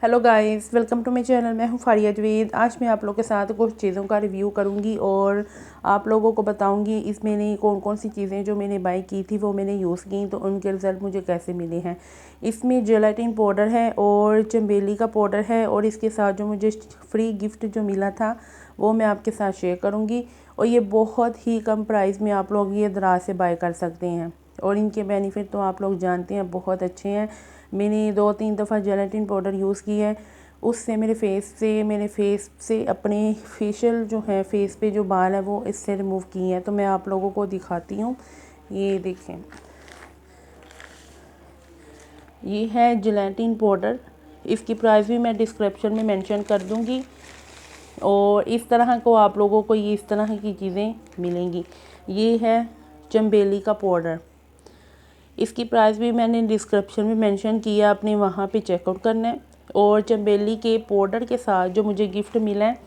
Hello guys, welcome to my channel. मैं हूं फारिया जवेद। आज मैं आप लोगों के साथ कुछ चीज़ों का रिव्यू करूंगी और आप लोगों को बताऊंगी इसमें मैंने कौन कौन सी चीज़ें जो मैंने बाई की थी वो मैंने यूज़ की तो उनके रिज़ल्ट मुझे कैसे मिले हैं। इसमें जेलाटिन पाउडर है और चमेली का पाउडर है और इसके साथ जो मुझे फ्री गिफ्ट जो मिला था वो मैं आपके साथ शेयर करूँगी। और ये बहुत ही कम प्राइस में आप लोग ये दराज से बाय कर सकते हैं और इनके बेनिफिट तो आप लोग जानते हैं, बहुत अच्छे हैं। मैंने 2-3 दफ़ा जेलाटिन पाउडर यूज़ की है, उससे मेरे फेस से अपने फेशियल जो है फेस पे जो बाल है वो इससे रिमूव किए हैं। तो मैं आप लोगों को दिखाती हूँ, ये देखें, ये है जेलाटिन पाउडर। इसकी प्राइस भी मैं डिस्क्रिप्शन में मेंशन कर दूँगी और इस तरह को आप लोगों को ये इस तरह की चीज़ें मिलेंगी। ये है चमेली का पाउडर, इसकी प्राइस भी मैंने डिस्क्रिप्शन में मेंशन किया, आपने वहाँ पे चेकआउट करना है। और चमेली के पाउडर के साथ जो मुझे गिफ्ट मिला है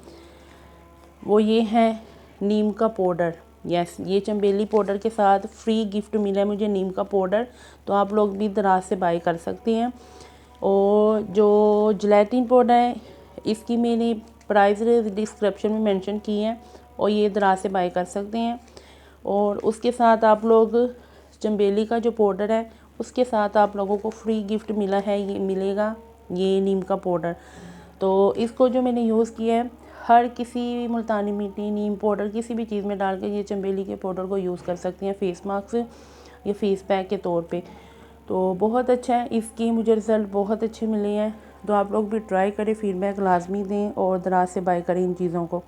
वो ये है नीम का पाउडर। यस, ये चमेली पाउडर के साथ फ्री गिफ्ट मिला है मुझे नीम का पाउडर, तो आप लोग भी दराज से बाय कर सकते हैं। और जो जेलाटिन पाउडर है इसकी मैंने प्राइस डिस्क्रिप्शन में मेंशन की है और ये दराज से बाय कर सकते हैं। और उसके साथ आप लोग चमेली का जो पाउडर है उसके साथ आप लोगों को फ्री गिफ्ट मिला है, ये मिलेगा ये नीम का पाउडर। तो इसको जो मैंने यूज़ किया है, हर किसी मुल्तानी मिट्टी, नीम पाउडर किसी भी चीज़ में डाल के ये चमेली के पाउडर को यूज़ कर सकते हैं फेस मास्क या फेस पैक के तौर पे। तो बहुत अच्छा है, इसकी मुझे रिज़ल्ट बहुत अच्छे मिले हैं। तो आप लोग भी ट्राई करें, फीडबैक लाजमी दें और दराज से बाय करें इन चीज़ों को।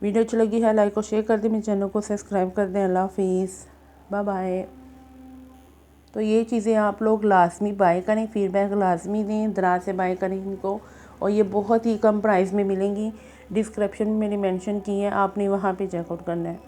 वीडियो अच्छी लगी है लाइक और शेयर कर दें, मेरे चैनल को सब्सक्राइब कर दें। अल्लाह हाफिज़, बाय बाय। तो ये चीज़ें आप लोग लाजमी बाय करें, फीडबैक लाजमी दें, दराज से बाय करें इनको और ये बहुत ही कम प्राइस में मिलेंगी। डिस्क्रिप्शन में मैंने मेंशन की है, आपने वहाँ पे चेकआउट करना है।